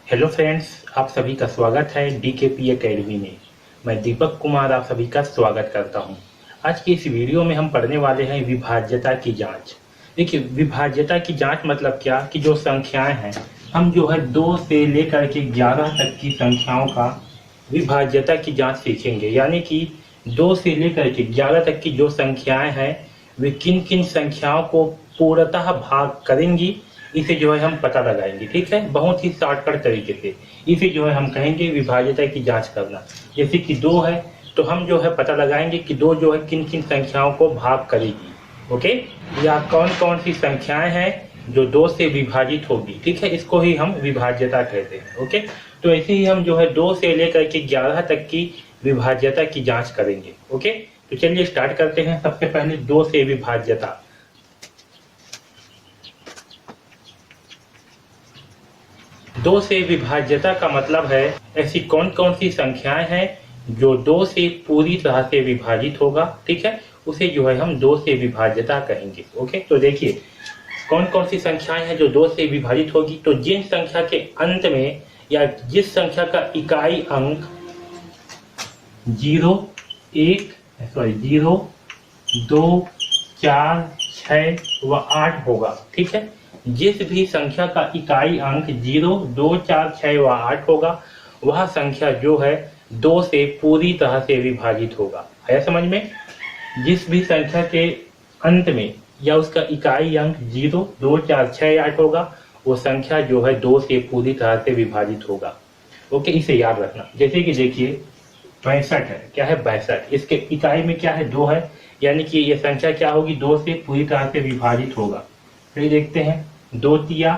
Hello friends, आप सभी का स्वागत है डीकेपी एकेडमी में। मैं दीपक कुमार आप सभी का स्वागत करता हूं। आज की इस वीडियो में हम पढ़ने वाले हैं विभाज्यता की जांच। देखिए, विभाज्यता की जांच मतलब क्या कि जो संख्याएं हैं, हम जो है 2 से लेकर के 11 तक की संख्याओं का विभाज्यता की जांच सीखेंगे। यानी कि 2 से लेकर के 11 तक की जो संख्याएं हैं, वे किन किन संख्याओं को पूर्णतः भाग करेंगी, इसे जो है हम पता लगाएंगे। ठीक है, बहुत ही शॉर्टकट तरीके से इसे जो है हम कहेंगे विभाज्यता की जांच करना। जैसे कि 2 है तो हम जो है पता लगाएंगे कि 2 जो है किन किन संख्याओं को भाग करेगी। ओके, या कौन कौन सी संख्याएं हैं जो 2 से विभाजित होगी। ठीक है, इसको ही हम विभाज्यता कहते हैं। ओके, तो ऐसे ही हम जो है 2 से लेकर के 11 तक की विभाज्यता की जांच करेंगे। ओके, तो चलिए स्टार्ट करते हैं। सबसे पहले 2 से विभाज्यता। 2 से विभाज्यता का मतलब है ऐसी कौन कौन सी संख्याएं हैं जो 2 से पूरी तरह से विभाजित होगा। ठीक है, उसे जो है हम 2 से विभाज्यता कहेंगे। ओके, तो देखिए कौन कौन सी संख्याएं हैं जो 2 से विभाजित होगी। तो जिन संख्या के अंत में या जिस संख्या का इकाई अंक 0, 2, 4, 6 व 8 होगा। ठीक है, जिस भी संख्या का इकाई अंक 0, 2, 4, 6 व 8 होगा, वह संख्या जो है 2 से पूरी तरह से विभाजित होगा। है समझ में? जिस भी संख्या के अंत में या उसका इकाई अंक 0, 2, 4, 6, 8 होगा, वो संख्या जो है 2 से पूरी तरह से विभाजित होगा। ओके, इसे याद रखना। जैसे कि देखिए 62 है, क्या है 62, इसके इकाई में क्या है 2 है, यानी कि ये संख्या क्या होगी 2 से पूरी तरह से विभाजित होगा। फिर देखते हैं 2 तिया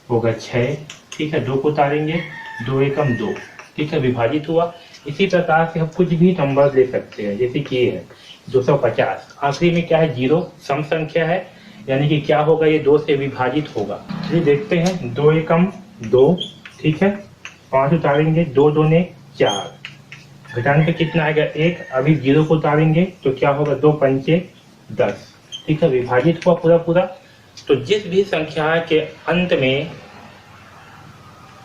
होगा 6। ठीक है, 2 को उतारेंगे, 2 एकम 2। ठीक है, विभाजित हुआ। इसी प्रकार से हम कुछ भी नंबर ले सकते हैं। जैसे कि ये है 250, आखिरी में क्या है 0, सम संख्या है, यानी कि क्या होगा ये 2 से विभाजित होगा। ये देखते हैं 2 एकम 2। ठीक है, 5 उतारेंगे, 2 दूने 4, घटाने पे कितना आएगा 1। अभी 0 को उतारेंगे तो क्या होगा 2 पंचे 10। ठीक है, विभाजित हुआ पूरा पूरा। तो जिस भी संख्या के अंत में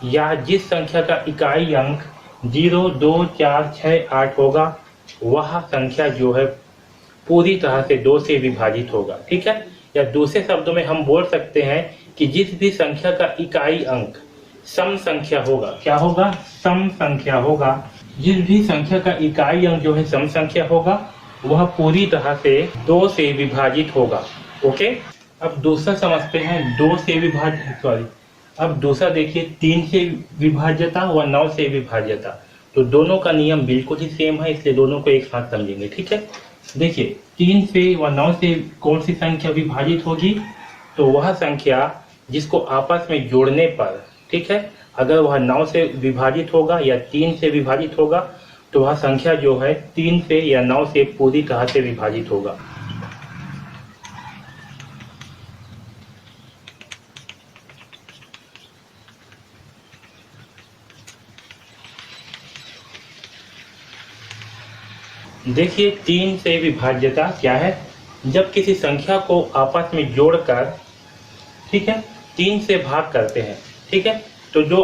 या जिस संख्या का इकाई अंक 0, 2, 4, 6, 8 होगा, वह संख्या जो है पूरी तरह से 2 से विभाजित होगा। ठीक है, या दूसरे शब्दों में हम बोल सकते हैं कि जिस भी संख्या का इकाई अंक सम संख्या होगा, क्या होगा सम संख्या होगा, जिस भी संख्या का इकाई अंक जो है सम संख्या होगा, वह पूरी तरह से 2 से विभाजित होगा। ओके, अब दूसरा समझते हैं 2 से अब दूसरा देखिए 3 से विभाज्यता व 9 से विभाज्यता। तो दोनों का नियम बिल्कुल ही सेम है, इसलिए दोनों को एक साथ समझेंगे। ठीक है, देखिए 3 से व 9 से कौन सी संख्या विभाजित होगी। तो वह संख्या जिसको आपस में जोड़ने पर, ठीक है, अगर वह 9 से विभाजित होगा या 3 से विभाजित होगा, तो वह संख्या जो है 3 से या 9 से पूरी तरह से विभाजित होगा। देखिए 3 से विभाज्यता क्या है, जब किसी संख्या को आपस में जोड़कर, ठीक है, 3 से भाग करते हैं। ठीक है, तो जो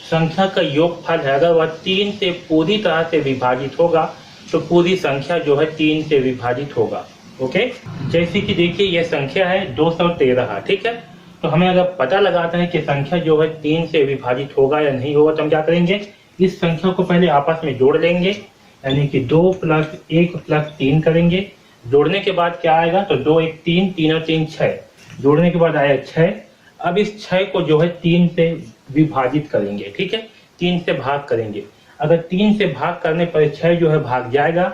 संख्या का योगफल है, अगर वह 3 से पूरी तरह से विभाजित होगा, तो पूरी संख्या जो है 3 से विभाजित होगा। ओके, जैसे कि देखिए यह संख्या है 213। ठीक है, तो हमें अगर पता लगाना है कि संख्या जो है 3 से विभाजित होगा या नहीं होगा, तो हम क्या करेंगे, इस संख्या को पहले आपस में जोड़ लेंगे, यानी कि 2 + 1 + 3 करेंगे। जोड़ने के बाद क्या आएगा, तो 2 1 3, 3 और 3 6, जोड़ने के बाद आया 6। अब इस 6 को जो है 3 से विभाजित करेंगे। ठीक है, 3 से भाग करेंगे। अगर 3 से भाग करने पर 6 जो है भाग जाएगा,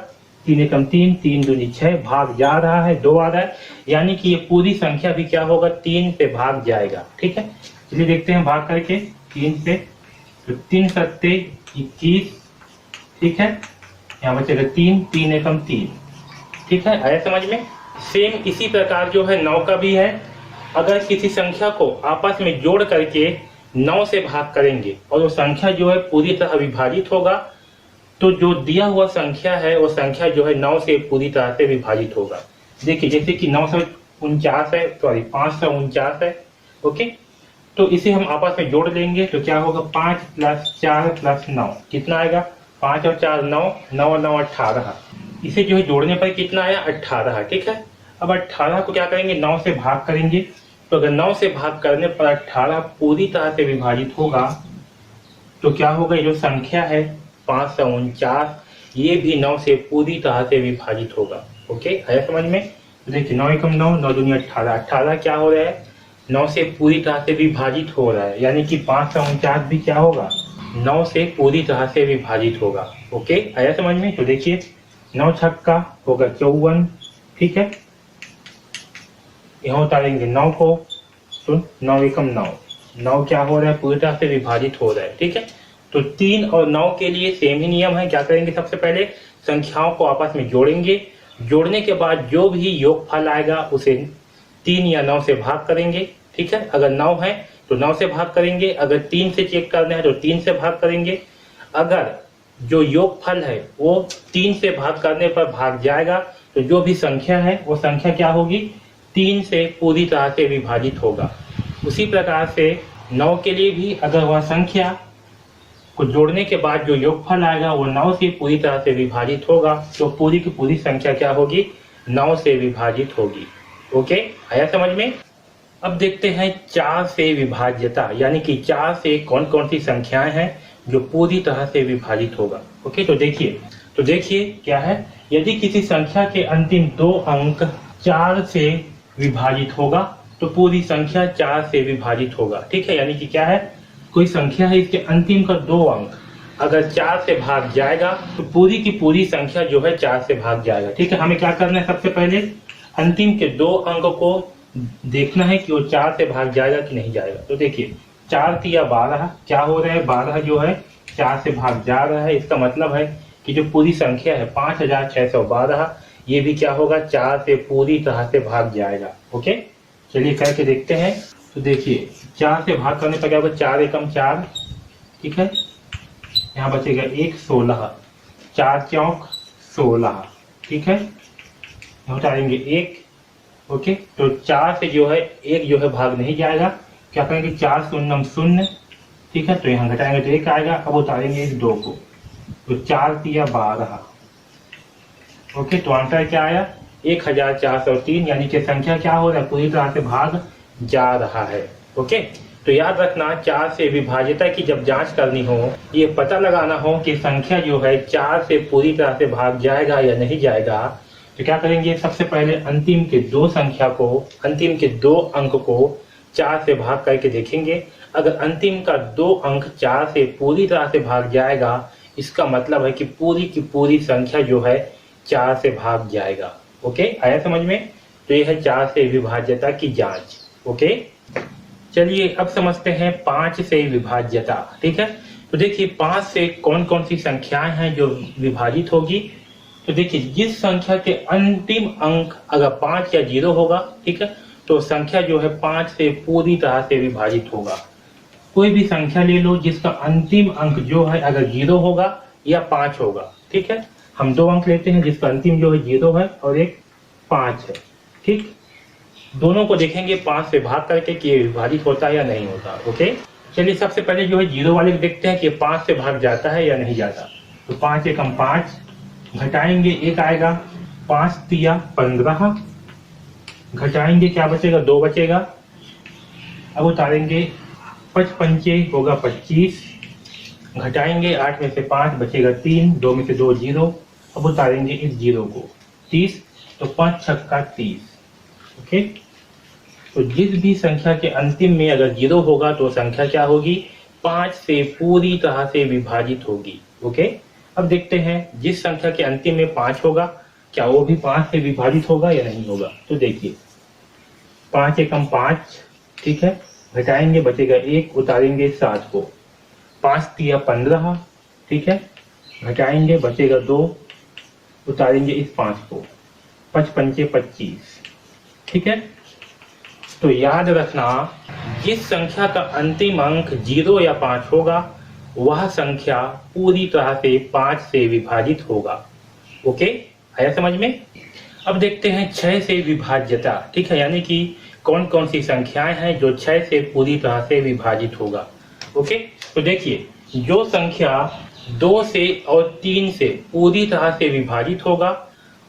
3 एकम 3, 3 दूनी 6, भाग जा रहा है, 2 आ रहा है, यानी कि ये पूरी संख्या भी क्या होगा 3 से भाग जाएगा। ठीक है, चलिए देखते हैं भाग करके 3 से। तो 3 सत्ते 21। ठीक है, यहाँ बचेगा 3, 3 एकम 3। ठीक है, आया समझ में? सेम इसी प्रकार जो है 9 का भी है। अगर किसी संख्या को आपस में जोड़ करके 9 से भाग करेंगे और वो संख्या जो है पूरी तरह विभाजित होगा, तो जो दिया हुआ संख्या है वो संख्या जो है 9 से पूरी तरह से विभाजित होगा। देखिए जैसे कि 949 है, 549 है। ओके, तो इसे हम आपस में जोड़ लेंगे तो क्या होगा 5 + 4 + 9 कितना आएगा 5 और 4 9, 9 और 9 18। इसे जो है जोड़ने पर कितना आया 18। ठीक है, अब 18 को क्या करेंगे 9 से भाग करेंगे। तो अगर 9 से भाग करने पर 18 पूरी तरह से विभाजित होगा तो क्या होगा, ये जो संख्या है 549 ये भी 9 से पूरी तरह से विभाजित होगा। ओके, आया समझ में। तो देखिए 9 एकम 9, 9 दूनी 18, 18 क्या हो रहा है 9 से पूरी तरह से विभाजित हो रहा है, यानी कि 549 भी क्या होगा 9 से पूरी तरह से विभाजित होगा। ओके, आया समझ में। तो देखिए 9 छक्का होगा 54। ठीक है, यहाँ उतारेंगे 9 को तो 9 एकम 9, 9 क्या हो रहा है पूरी तरह से विभाजित हो रहा है। ठीक है, तो 3 और 9 के लिए सेम ही नियम है। क्या करेंगे, सबसे पहले संख्याओं को आपस में जोड़ेंगे, जोड़ने के बाद जो भी योगफल आएगा उसे 3 या 9 से भाग करेंगे। ठीक है, अगर 9 है तो 9 से भाग करेंगे, अगर 3 से चेक करना है तो 3 से भाग करेंगे। अगर जो योगफल है वो 3 से भाग करने पर भाग जाएगा तो जो भी संख्या है वो संख्या क्या होगी 3 से पूरी तरह से विभाजित होगा। उसी प्रकार से 9 के लिए भी अगर वह संख्या को जोड़ने के बाद जो योगफल आएगा वो 9 से पूरी तरह से विभाजित होगा तो पूरी की पूरी संख्या क्या होगी 9 से विभाजित होगी। ओके, आया समझ में। अब देखते हैं 4 से विभाज्यता, यानी कि 4 से कौन कौन सी संख्याएं हैं जो पूरी तरह से विभाजित होगा। ओके, तो देखिए क्या है, यदि किसी संख्या के अंतिम 2 अंक 4 से विभाजित होगा तो पूरी संख्या 4 से विभाजित होगा। ठीक है, यानी कि क्या है, कोई संख्या है इसके अंतिम का 2 अंक अगर 4 से भाग जाएगा तो पूरी की पूरी संख्या जो है 4 से भाग जाएगा। ठीक है, हमें क्या करना है, सबसे पहले अंतिम के 2 अंक को देखना है कि वो 4 से भाग जाएगा कि नहीं जाएगा। तो देखिए 4 तिया 12, क्या हो रहा है 12 जो है 4 से भाग जा रहा है, इसका मतलब है कि जो पूरी संख्या है 5612 ये भी क्या होगा 4 से पूरी तरह से भाग जाएगा। ओके, चलिए करके देखते हैं। तो देखिए 4 से भाग करने पर क्या होगा 4 एकम 4। ठीक है, यहाँ बचेगा 1 16, 4 चौक 16। ठीक है, यहाँ उतारेंगे 1। ओके, तो 4 से जो है 1 जो है भाग नहीं जाएगा, क्या करेंगे 4 शून्यम 0। ठीक है, तो यहाँ घटाएंगे तो 1 आएगा। अब उतारेंगे इस 2 को तो 4 तिया 12। ओके, तो आंसर क्या आया 1403, यानी कि संख्या क्या हो रहा है पूरी तरह से भाग जा रहा है। ओके, तो याद रखना 4 से विभाज्यता की जब जांच करनी हो, ये पता लगाना हो कि संख्या जो है 4 से पूरी तरह से भाग जाएगा या नहीं जाएगा, तो क्या करेंगे, सबसे पहले अंतिम के 2 अंक को 4 से भाग करके देखेंगे। अगर अंतिम का 2 अंक 4 से पूरी तरह से भाग जाएगा इसका मतलब है कि पूरी की पूरी संख्या जो है 4 से भाग जाएगा। ओके, आया समझ में। तो यह है 4 से विभाज्यता की जांच। ओके, चलिए अब समझते हैं 5 से विभाज्यता। ठीक है, तो देखिए 5 से कौन कौन सी संख्याएं हैं जो विभाजित होगी। तो देखिए जिस संख्या के अंतिम अंक अगर 5 या 0 होगा, ठीक है, तो संख्या जो है 5 से पूरी तरह से विभाजित होगा। कोई भी संख्या ले लो जिसका अंतिम अंक जो है अगर 0 होगा या 5 होगा। ठीक है, हम 2 अंक लेते हैं जिसका अंतिम जो है 0 है और एक 5 है। ठीक, दोनों को देखेंगे 5 से भाग करके कि विभाजित होता है या नहीं होता। ओके, चलिए सबसे पहले जो है 0 वाले को देखते हैं कि 5 से भाग जाता है या नहीं जाता। तो 5 एकम 5, घटाएंगे 1 आएगा, 5 तिया 15, घटाएंगे क्या बचेगा 2 बचेगा। अब उतारेंगे 5 पंचे होगा 25, घटाएंगे 8 में से 5 बचेगा 3, 2 में से 2 0। अब उतारेंगे इस 0 को 30, तो 5 छक्का 30। ओके, तो जिस भी संख्या के अंतिम में अगर 0 होगा तो संख्या क्या होगी 5 से पूरी तरह से विभाजित होगी। ओके, अब देखते हैं जिस संख्या के अंतिम में 5 होगा क्या वो भी 5 से विभाजित होगा या नहीं होगा। तो देखिए 5 एकम 5, ठीक है, घटाएंगे बचेगा 1, उतारेंगे 7 को, 5 तिया 15, ठीक है, घटाएंगे बचेगा 2, उतारेंगे इस 5 को, 5 पंचे 25। ठीक है, तो याद रखना जिस संख्या का अंतिम अंक 0 या 5 होगा वह संख्या पूरी तरह से 5 से विभाजित होगा। ओके, आया समझ में। अब देखते हैं 6 से विभाज्यता। ठीक है, यानी कि कौन कौन सी संख्याएं हैं जो 6 से पूरी तरह से विभाजित होगा। ओके, तो देखिए जो संख्या 2 से और 3 से पूरी तरह से विभाजित होगा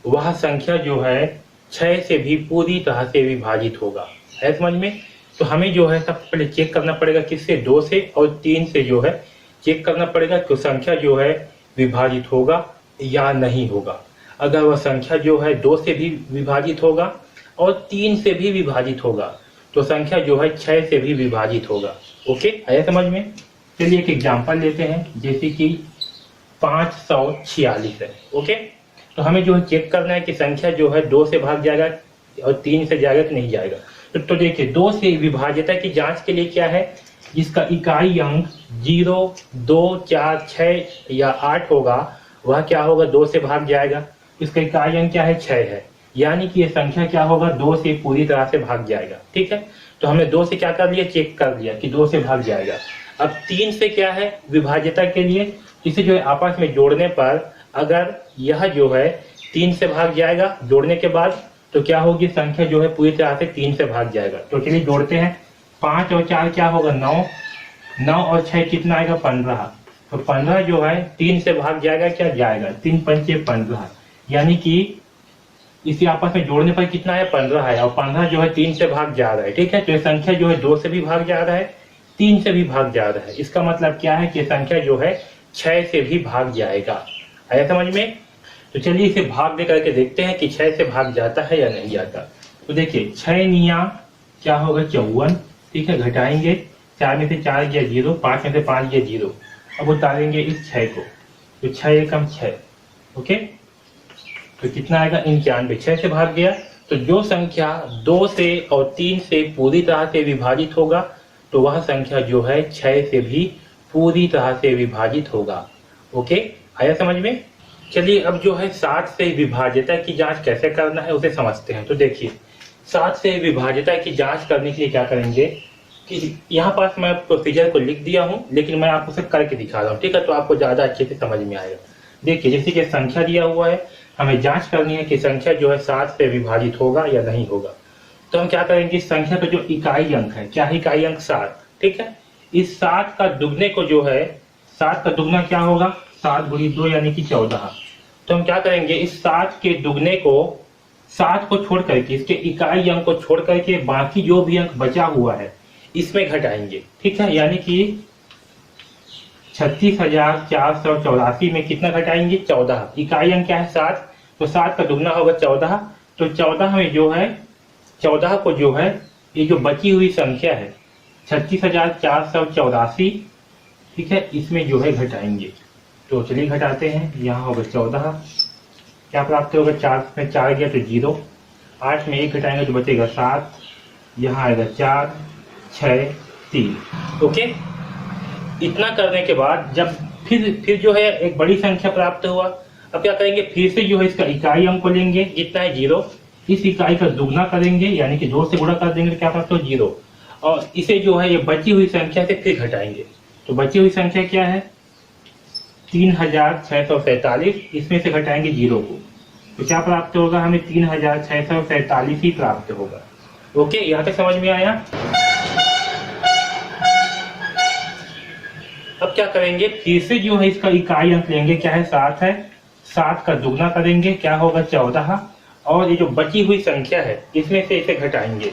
वह संख्या जो है 6 से भी पूरी तरह से विभाजित होगा। है समझ में? तो हमें जो है सबसे पहले चेक करना पड़ेगा किससे, 2 से और 3 से जो है चेक करना पड़ेगा कि संख्या जो है विभाजित होगा या नहीं होगा। अगर वह संख्या जो है 2 से भी विभाजित होगा और 3 से भी विभाजित होगा तो संख्या जो है 6 से भी विभाजित होगा। ओके, आया समझ में? चलिए एक एग्जांपल लेते हैं, जैसे कि 546 है। ओके, तो हमें जो है चेक करना है कि संख्या जो है 2 से भाग जाएगा और 3 से जाएगा कि नहीं जाएगा। तो देखिए 2 से विभाज्यता की जांच के लिए क्या है, जिसका इकाई अंक 0, 2, 4, 6 या 8 होगा वह क्या होगा, 2 से भाग जाएगा। इसका इकाई अंक क्या है, 6 है, यानी कि यह संख्या क्या होगा, 2 से पूरी तरह से भाग जाएगा। ठीक है, तो हमने 2 से क्या कर लिया, चेक कर लिया कि 2 से भाग जाएगा। अब 3 से क्या है, विभाज्यता के लिए इसे जो है आपस में जोड़ने पर अगर यह जो है 3 से भाग जाएगा जोड़ने के बाद, तो क्या होगी, संख्या जो है पूरी तरह से 3 से भाग जाएगा। तो चलिए जोड़ते हैं, 5 और 4 क्या होगा, 9, 9 और 6 कितना आएगा, 15। तो 15 जो है 3 से भाग जाएगा, क्या जाएगा, 3 पंचे 15, यानी कि इसे आपस में जोड़ने पर कितना है, 15 है, और 15 जो है 3 से भाग जा रहा है। ठीक है, तो ये संख्या जो है 2 से भी भाग जा रहा है, 3 से भी भाग जा रहा है। इसका मतलब क्या है कि संख्या जो है 6 से भी भाग जाएगा। आया समझ में? तो चलिए इसे भाग दे करके देखते हैं कि 6 से भाग जाता है या नहीं जाता। तो देखिए 6 निया क्या होगा, 54। ठीक है, घटाएंगे, 4 में से 4 गया 0, 5 में से 5 गया 0। अब उतारेंगे इस 6 को, तो 6 एकम 6। ओके, तो कितना आएगा, 91। 6 से भाग गया, तो जो संख्या 2 से और 3 से पूरी तरह से विभाजित होगा तो वह संख्या जो है 6 से भी पूरी तरह से विभाजित होगा। ओके, आया समझ में? चलिए अब जो है 7 से विभाज्यता की जांच कैसे करना है उसे समझते हैं। तो देखिए 7 से विभाज्यता की जांच करने के लिए क्या करेंगे कि यहाँ पास मैं प्रोसीजर को लिख दिया हूँ, लेकिन मैं आपको उसे करके दिखा रहा हूँ। ठीक है, तो आपको ज्यादा अच्छे से समझ में आएगा। देखिए जैसे कि संख्या दिया हुआ है, हमें जांच करनी है कि संख्या जो है 7 से विभाजित होगा या नहीं होगा। तो हम क्या करेंगे, इस संख्या का जो इकाई अंक है, क्या है इकाई अंक, 7। ठीक है, इस 7 का दुगने को जो है, 7 का दुगना क्या होगा, 7 गुणी 2 यानी कि 14। तो हम क्या करेंगे, इस 7 के दुगने को, 7 को छोड़ करके, इसके इकाई अंक को छोड़ करके बाकी जो भी अंक बचा हुआ है इसमें घटाएंगे। ठीक है, यानी कि 36,484 में कितना घटाएंगे, 14। इकाई अंक क्या है, 7, तो 7 का दुगना होगा 14। तो 14 में जो है, 14 को जो है ये जो बची हुई संख्या है 36,484, ठीक है, इसमें जो है घटाएंगे। तो चलिए घटाते हैं, यहाँ होगा 14, क्या प्राप्त होगा, 4 में 4 गया तो 0, 8 में 1 घटाएंगे तो बचेगा 7, यहाँ आएगा 4, 6, 3। ओके, इतना करने के बाद जब फिर जो है एक बड़ी संख्या प्राप्त हुआ, अब क्या करेंगे, फिर से जो है इसका इकाई अंक को लेंगे, जितना है 0, इस इकाई का दुगना करेंगे, यानी कि 2 से गुणा कर देंगे तो क्या प्राप्त हो, 0, और इसे जो है ये बची हुई संख्या से फिर घटाएंगे। तो बची हुई संख्या क्या है, 3647, इसमें से घटाएंगे 0 को, तो क्या प्राप्त होगा, हमें 3647 ही प्राप्त होगा। ओके, यहाँ तक समझ में आया? अब क्या करेंगे, फिर से जो है इसका इकाई अंक लेंगे, क्या है, 7 है, 7 का दुगना करेंगे, क्या होगा, 14, और ये जो बची हुई संख्या है इसमें से इसे घटाएंगे,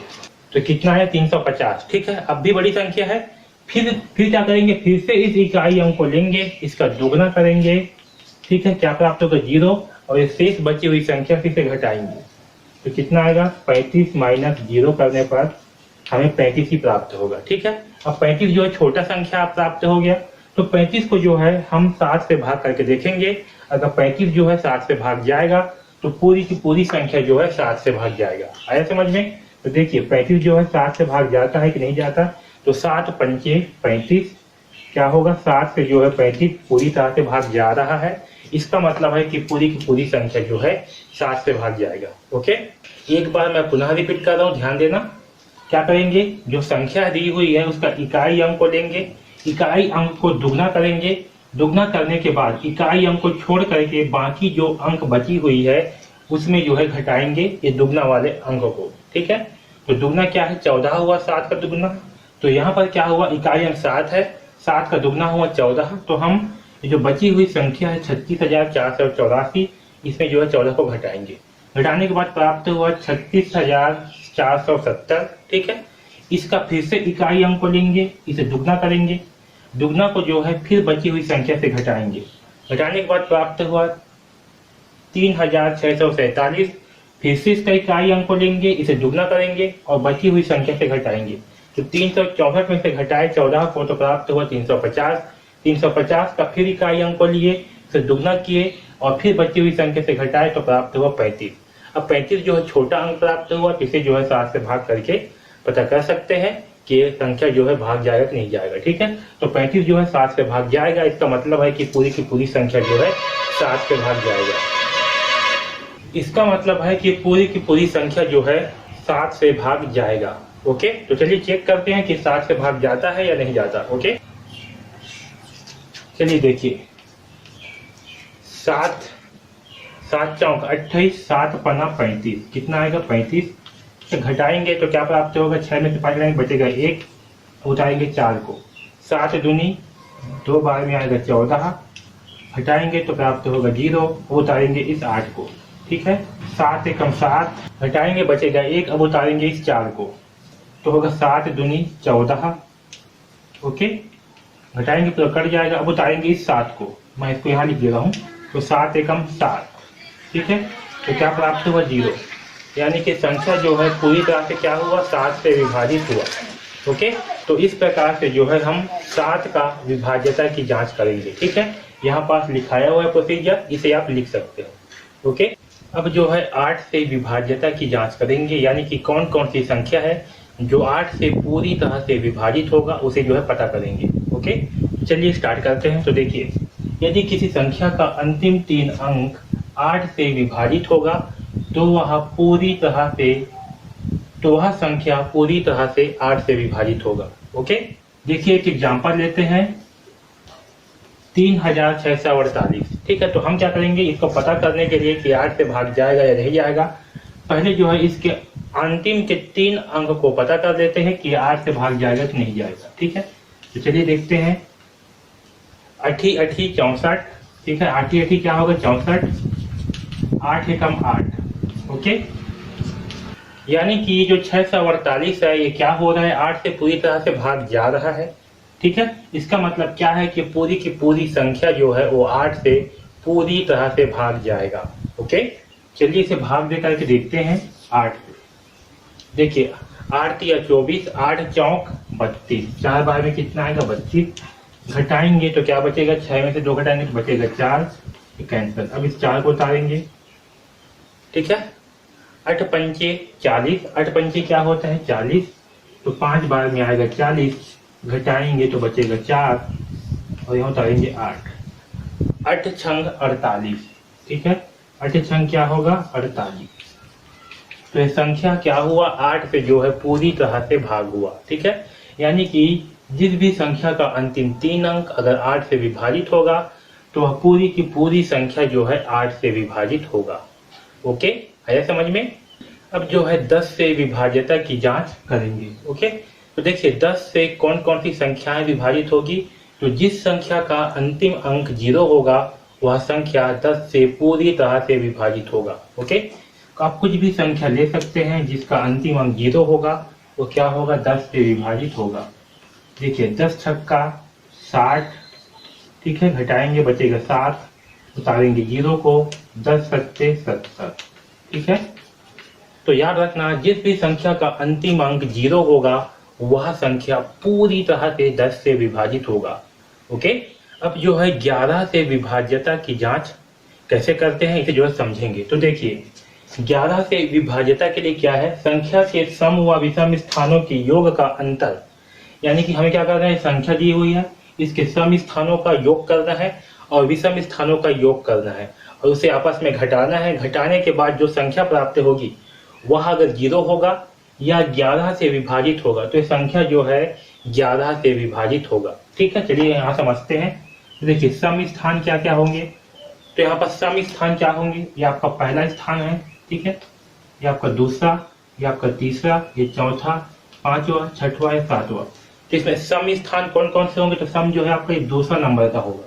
तो कितना है, 350। ठीक है, अब भी बड़ी संख्या है, फिर क्या करेंगे, फिर से इस इकाई अंक को लेंगे, इसका दुगना करेंगे, ठीक है, क्या प्राप्त होगा, 0, और इस शेष बची हुई संख्या फिर से घटाएंगे, तो कितना आएगा, 35 माइनस 0 करने पर हमें 35 ही प्राप्त होगा। ठीक है, अब 35 जो है छोटा संख्या प्राप्त हो गया, तो 35 को जो है हम 7 से भाग करके देखेंगे। अगर 35 जो है 7 से भाग जाएगा तो पूरी की पूरी संख्या जो है 7 से भाग जाएगा। आया समझ में? तो देखिए 35 जो है 7 से भाग जाता है कि नहीं जाता, तो 7 पंचे 35, क्या होगा, 7 से जो है 35 पूरी तरह से भाग जा रहा है। इसका मतलब है कि पूरी की पूरी संख्या जो है 7 से भाग जाएगा। ओके, एक बार मैं पुनः रिपीट कर रहा हूँ, ध्यान देना। क्या करेंगे, जो संख्या दी हुई है उसका इकाई अंक को लेंगे, इकाई अंक को दुगना करेंगे, दुगना करने के बाद इकाई अंक को छोड़ करके बाकी जो अंक बची हुई है उसमें जो है घटाएंगे ये दुगना वाले अंक को। ठीक है, तो दुगना क्या है, 14 हुआ 7 का दुगना। तो यहाँ पर क्या हुआ, इकाई अंक 7 है, 7 का दुगना हुआ 14। तो हम जो बची हुई संख्या है 36,484, इसमें जो है 14 को घटाएंगे। घटाने के बाद प्राप्त हुआ 36,470। ठीक है, इसका फिर से इकाई अंक को लेंगे, इसे दुगना करेंगे, दुगना को जो है फिर बची हुई संख्या से घटाएंगे। घटाने के बाद प्राप्त हुआ 3,647। फिर से इसका इकाई अंक को लेंगे, इसे दुगना करेंगे और बची हुई संख्या से घटाएंगे। तो 364 में से घटाए 14 को तो प्राप्त हुआ 350। 350 का फिर इकाई अंक को लिए, इसे दुगना किए और फिर बची हुई संख्या से घटाए तो प्राप्त हुआ 35। अब 35 जो है छोटा अंक प्राप्त हुआ, इसे जो है 7 से भाग करके पता कर सकते हैं कि ये संख्या जो है भाग जाएगा कि नहीं जाएगा। ठीक है, तो 35 जो है 7 से भाग जाएगा, इसका मतलब है कि पूरी की पूरी संख्या जो है 7 से भाग जाएगा। इसका मतलब है कि पूरी की पूरी संख्या जो है 7 से भाग जाएगा। ओके, तो चलिए चेक करते हैं कि 7 से भाग जाता है या नहीं जाता। ओके, चलिए देखिए, 7 7 चौक 28, 7 पन्ना 35, कितना आएगा 35। तो घटाएंगे तो क्या प्राप्त होगा, 6 में से 5 घटाएंगे बचेगा 1, उतारेंगे 4 को, 7 दूनी 2 बार में आएगा 14, हटाएंगे तो प्राप्त होगा 0, उतारेंगे इस 8 को। ठीक है, 7 एकम 7, हटाएंगे बचेगा 1, अब उतारेंगे इस 4 को, तो होगा 7 दूनी 14। ओके, घटाएंगे तो कट जाएगा, अब उतारेंगे इस 7 को, मैं इसको यहाँ लिख दे रहा हूँ, तो 7 एकम 7। ठीक है, तो क्या प्राप्त हुआ 0, यानी कि संख्या जो है पूरी तरह से क्या हुआ, 7 से विभाजित हुआ। ओके, तो इस प्रकार से जो है हम 7 का विभाज्यता की जांच करेंगे। ठीक है, यहाँ पास लिखाया हुआ है प्रोसीजर, इसे आप लिख सकते हो। ओके, अब जो है 8 से विभाज्यता की जांच करेंगे, यानी कि कौन कौन सी संख्या है जो 8 से पूरी तरह से विभाजित होगा, उसे जो है पता करेंगे। ओके, चलिए स्टार्ट करते हैं। तो देखिए, यदि किसी संख्या का अंतिम 3 अंक 8 से विभाजित होगा तो वह संख्या पूरी तरह से 8 से विभाजित होगा। ओके, देखिए एक एग्जांपल लेते हैं, 3648। ठीक है, तो हम क्या करेंगे, इसको पता करने के लिए कि 8 से भाग जाएगा या नहीं जाएगा, पहले जो है इसके अंतिम के 3 अंक को पता कर लेते हैं कि 8 से भाग जाएगा कि नहीं जाएगा। ठीक है, तो चलिए देखते हैं, 8 8 64। ठीक है, 8 8 क्या होगा 64, 8 एकम 8। ओके, यानी कि जो 648 है ये क्या हो रहा है, 8 से पूरी तरह से भाग जा रहा है। ठीक है, इसका मतलब क्या है कि पूरी की पूरी संख्या जो है वो 8 से पूरी तरह से भाग जाएगा। ओके, चलिए इसे भाग दे करके देखते हैं। 8 देखिए, 8 या 24, 8 चौक 32, 4 बार में कितना आएगा 32। घटाएंगे तो क्या बचेगा, 6 में से 2 घटाएंगे तो बचेगा 4, कैंसिल। अब इस 4 को उतारेंगे। ठीक है, 8 पंचे 40, 8 पंचे क्या होता है 40, तो 5 बार में आएगा 40, घटाएंगे तो बचेगा 4 और यहाँ उतारेंगे 8। 8 छंग 48। ठीक है, 8 छंग क्या होगा 48। तो ये संख्या क्या हुआ, 8 से जो है पूरी तरह से भाग हुआ। ठीक है, यानी कि जिस भी संख्या का अंतिम 3 अंक अगर 8 से विभाजित होगा तो वह पूरी की पूरी संख्या जो है 8 से विभाजित होगा। ओके, आया समझ में। अब जो है 10 से विभाज्यता की जांच करेंगे। ओके, तो देखिए 10 से कौन कौन सी संख्याएं विभाजित होगी, तो जिस संख्या का अंतिम अंक 0 होगा वह संख्या 10 से पूरी तरह से विभाजित होगा। ओके, तो आप कुछ भी संख्या ले सकते हैं जिसका अंतिम अंक 0 होगा, वो क्या होगा 10 से विभाजित होगा। देखिए 10 छक्का 60। ठीक है, घटाएंगे बचेगा 7, उतारेंगे 0 को, 10 सत्ते 70। ठीक है, तो याद रखना जिस भी संख्या का अंतिम अंक 0 होगा वह संख्या पूरी तरह से 10 से विभाजित होगा। ओके, अब जो है 11 से विभाज्यता की जांच कैसे करते हैं इसे जो है समझेंगे। तो देखिए 11 से विभाज्यता के लिए क्या है, संख्या के सम व विषम स्थानों के योग का अंतर, यानी कि हमें क्या करना है, संख्या दी हुई है, इसके सम स्थानों का योग करना है और विषम स्थानों का योग करना है और उसे आपस में घटाना है। घटाने के बाद जो संख्या प्राप्त होगी वह अगर 0 होगा या 11 से विभाजित होगा तो ये संख्या जो है 11 से विभाजित होगा। ठीक है, चलिए यहाँ समझते हैं। देखिए सम स्थान क्या क्या होंगे, तो यहाँ पर सम स्थान क्या होंगे, ये आपका पहला स्थान है। ठीक है, ये आपका दूसरा, ये आपका तीसरा, ये चौथा, पांचवा, छठवा या सातवां। तो इसमें सम स्थान कौन कौन से होंगे? तो सम जो है आपका ये दूसरा नंबर का होगा,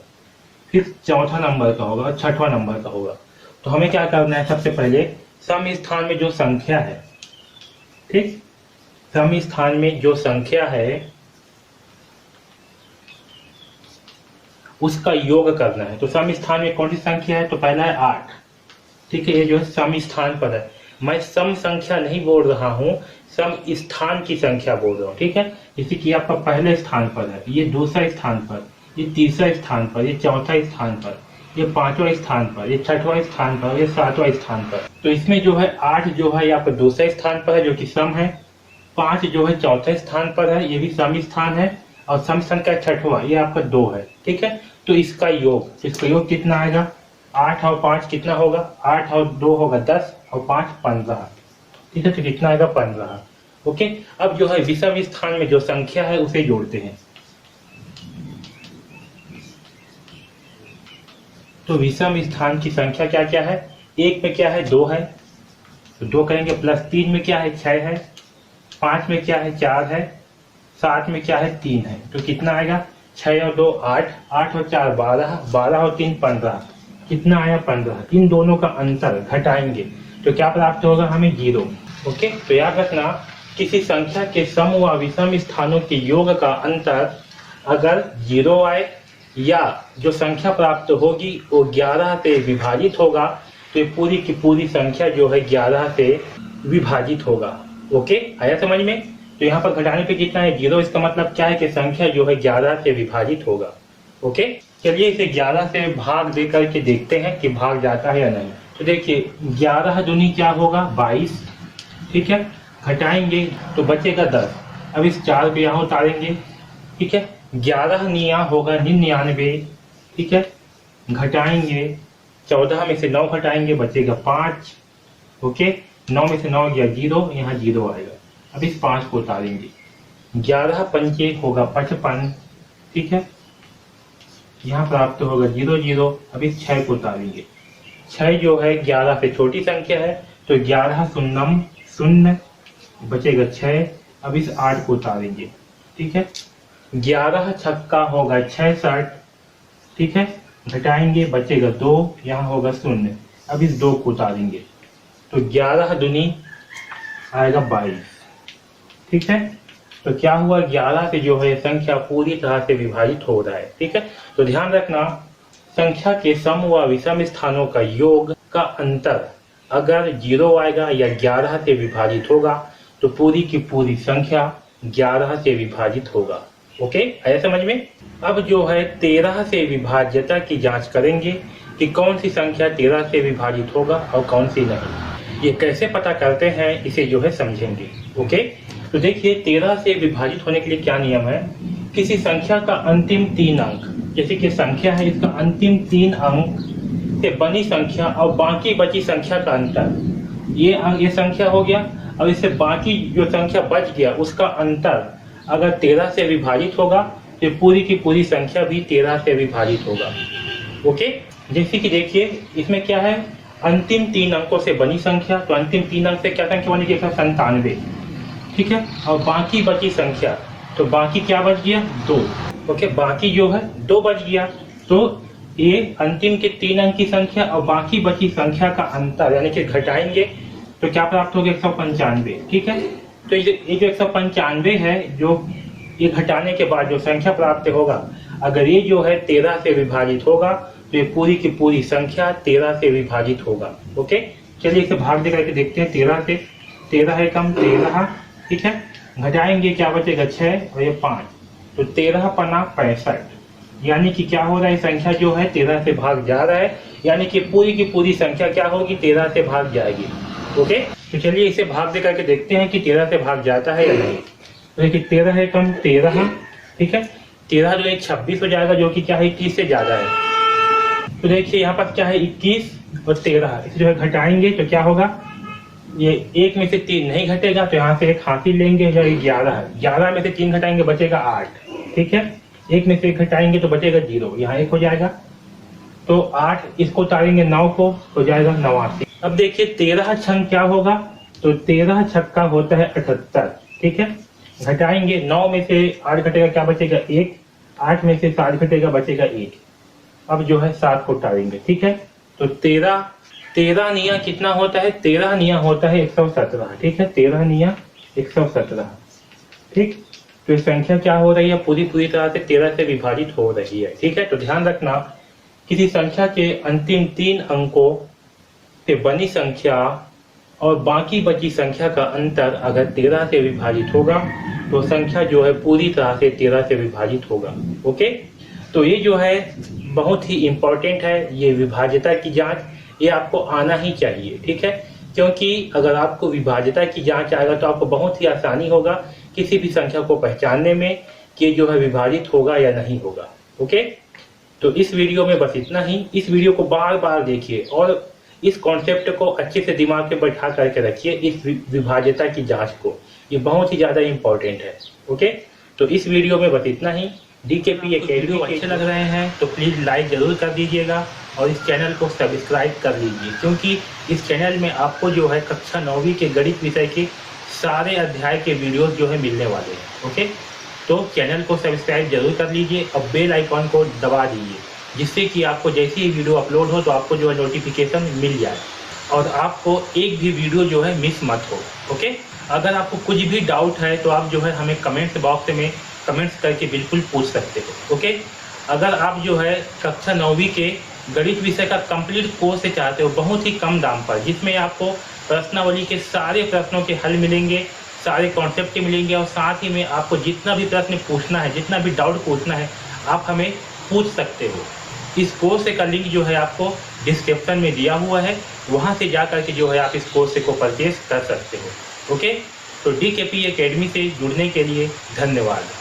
फिर चौथा नंबर का होगा और छठवां नंबर का होगा। तो हमें क्या करना है? सबसे पहले सम स्थान में जो संख्या है, ठीक, सम स्थान में जो संख्या है उसका योग करना है। तो सम स्थान में कौन सी संख्या है? तो पहला है 8, ठीक है, ये जो है सम स्थान पर है। मैं सम संख्या नहीं बोल रहा हूं, सम स्थान की संख्या बोल रहा हूं, ठीक है। जैसे कि आपका पहले स्थान पर है, ये दूसरा स्थान पर, ये तीसरा स्थान पर, ये चौथा स्थान पर, ये पांचवा स्थान पर, ये छठवां स्थान पर, ये सातवां स्थान पर। तो इसमें जो है 8 जो है ये आपका दूसरा स्थान पर है जो कि सम है, 5 जो है चौथे स्थान पर है, ये भी सम स्थान है, और सम संख्या छठवां ये आपका 2 है, ठीक है। तो इसका योग कितना आएगा? 8 और 5 कितना होगा? 8 और 2 होगा 10 और 5 15, ठीक है। तो कितना आएगा? 15। ओके, अब जो है विषम स्थान में जो संख्या है उसे जोड़ते हैं। तो विषम स्थान की संख्या क्या क्या है? 1 में क्या है? 2 है, तो 2 करेंगे, प्लस 3 में क्या है? 6 है, 5 में क्या है? 4 है, 7 में क्या है? 3 है। तो कितना आएगा? 6 और 2 8, 8 और 4 12, 12 और 3 15, कितना आया? 15। इन दोनों का अंतर घटाएंगे तो क्या प्राप्त होगा हमें? 0। ओके, तो याद रखना, किसी संख्या के सम व विषम स्थानों के योग का अंतर अगर 0 आए या जो संख्या प्राप्त होगी वो 11 से विभाजित होगा, तो ये पूरी की पूरी संख्या जो है 11 से विभाजित होगा। ओके, आया समझ में? तो यहाँ पर घटाने पे कितना है? 0। इसका मतलब क्या है कि संख्या जो है 11 से विभाजित होगा। ओके, चलिए इसे 11 से भाग दे करके देखते हैं कि भाग जाता है या नहीं। तो देखिए 11 दूनी क्या होगा? 22, ठीक है। घटाएंगे तो बचेगा 10। अब इस 4 को यहाँ उतारेंगे, ठीक है। 11 निया होगा 99, ठीक है। घटाएंगे 14 में से 9 घटाएंगे, बचेगा 5। ओके, 9 में से 9 गया 0, यहाँ 0 आएगा। अब इस 5 को उतारेंगे, 11 पंचे होगा 55, ठीक है। यहाँ प्राप्त होगा 0 0। अब इस 6 को उतारेंगे, 6 जो है 11 से छोटी संख्या है, तो 11 शून्यम 0, बचेगा 6। अब इस 8 को उतारेंगे, ठीक है। 11 छक्का होगा 66, ठीक है। घटाएंगे बचेगा 2, यहाँ होगा 0। अब इस 2 को उतारेंगे तो 11 दूनी आएगा 22, ठीक है। तो क्या हुआ? 11 से जो है संख्या पूरी तरह से विभाजित हो रहा है, ठीक है। तो ध्यान रखना, संख्या के सम व विषम स्थानों का योग का अंतर अगर 0 आएगा या 11 से विभाजित होगा तो पूरी की पूरी संख्या 11 से विभाजित होगा। ओके, आया समझ में? अब जो है 13 से विभाज्यता की जांच करेंगे कि कौन सी संख्या 13 से विभाजित होगा और कौन सी नहीं। ये कैसे पता करते हैं इसे जो है समझेंगे। ओके, तो देखिए 13 से विभाजित होने के लिए क्या नियम है? किसी संख्या का अंतिम 3 अंक, जैसे कि संख्या है इसका अंतिम 3 अंक से बनी संख्या और बाकी बची संख्या का अंतर, ये संख्या हो गया। और इससे बाकी जो संख्या बच गया उसका अंतर अगर 13 से विभाजित होगा तो पूरी की पूरी संख्या भी 13 से विभाजित होगा। ओके, जैसे कि देखिए इसमें क्या है? अंतिम 3 अंकों से बनी संख्या, तो अंतिम 3 अंक से क्या संख्या बनी? 197, ठीक है। और बाकी बची संख्या, तो बाकी क्या बच गया? 2। ओके, बाकी जो है 2 बच गया। तो ये अंतिम के 3 अंक की संख्या और बाकी बची संख्या का अंतर यानी कि घटाएंगे तो क्या प्राप्त होगा? 195, ठीक है। तो ये जो 195 है, जो ये घटाने के बाद जो संख्या प्राप्त होगा, अगर ये जो है 13 से विभाजित होगा तो ये पूरी की पूरी संख्या 13 से विभाजित होगा। ओके, चलिए इसे भाग दे करके देखते हैं। 13 से 13 है कम 13, ठीक है। घटाएंगे क्या बचेगा? 6 और ये 5, तो 13 पना 65, यानी कि क्या हो रहा है? संख्या जो है 13 से भाग जा रहा है, यानी कि पूरी की पूरी संख्या क्या होगी? 13 से भाग जाएगी। ओके, तो चलिए इसे भाग दे करके देखते हैं कि 13 से भाग जाता है या नहीं। तो देखिए 13 है कम 13, ठीक है। 13 जो 26 हो जाएगा, जो कि क्या है 21 से ज्यादा है। तो देखिए यहाँ पर क्या है 21 और 13, इसे जो है घटाएंगे तो क्या होगा? ये 1 में से 3 नहीं घटेगा, तो यहाँ से एक हासिल लेंगे, जो 11 में से 3 घटाएंगे बचेगा 8, ठीक है। 1 में से 1 घटाएंगे तो बचेगा 0, यहाँ 1 हो जाएगा। तो 8 इसको उतारेंगे 9 को, हो जाएगा 89। अब देखिए 13 छंग क्या होगा? तो 13 छक्का होता है 78, ठीक है। घटाएंगे, 9 में से 8 घटेगा, क्या बचेगा 1, 8 में से 7 घटेगा, बचेगा 1। अब जो है 7 को टालेंगे, ठीक है। तो 13 निया कितना होता है, 13 निया होता है 117, ठीक है। 13 निया 117, ठीक। तो संख्या क्या हो रही है, पूरी तरह से 13 से विभाजित हो रही है, ठीक है। तो ध्यान रखना, किसी संख्या के अंतिम 3 अंकों से बनी संख्या और बाकी बची संख्या का अंतर अगर 13 से विभाजित होगा तो संख्या जो है पूरी तरह से 13 से विभाजित होगा। ओके, तो ये जो है बहुत ही इंपॉर्टेंट है, ये विभाज्यता की जांच, ये आपको आना ही चाहिए, ठीक है। क्योंकि अगर आपको विभाज्यता की जांच आएगा तो आपको बहुत ही आसानी होगा किसी भी संख्या को पहचानने में कि जो है विभाजित होगा या नहीं होगा। ओके, तो इस वीडियो में बस इतना ही। इस वीडियो को बार बार देखिए और इस कॉन्सेप्ट को अच्छे से दिमाग में बैठा करके रखिए, इस विभाज्यता की जांच को, ये बहुत ही ज़्यादा इंपॉर्टेंट है। ओके, तो इस वीडियो में बस इतना ही। DKP एकेडमी अच्छे लग रहे हैं तो प्लीज़ लाइक ज़रूर कर दीजिएगा और इस चैनल को सब्सक्राइब कर लीजिए, क्योंकि इस चैनल में आपको जो है कक्षा 9वीं के गणित विषय के सारे अध्याय के वीडियोस जो है मिलने वाले हैं। ओके, तो चैनल को सब्सक्राइब जरूर कर लीजिए और बेल आइकॉन को दबा दीजिए, जिससे कि आपको जैसे ही वीडियो अपलोड हो तो आपको जो है नोटिफिकेशन मिल जाए और आपको एक भी वीडियो जो है मिस मत हो। ओके, अगर आपको कुछ भी डाउट है तो आप जो है हमें कमेंट्स बॉक्स में कमेंट्स करके बिल्कुल पूछ सकते हो। ओके, अगर आप जो है कक्षा 9वीं के गणित विषय का कंप्लीट कोर्स चाहते हो बहुत ही कम दाम पर, जिसमें आपको प्रश्नावली के सारे प्रश्नों के हल मिलेंगे, सारे कॉन्सेप्ट मिलेंगे और साथ ही में आपको जितना भी प्रश्न पूछना है, जितना भी डाउट पूछना है, आप हमें पूछ सकते हो। इस कोर्स का लिंक जो है आपको डिस्क्रिप्शन में दिया हुआ है, वहां से जा करके जो है आप इस कोर्स को परचेज कर सकते हो। ओके, तो DKP एकेडमी से जुड़ने के लिए धन्यवाद।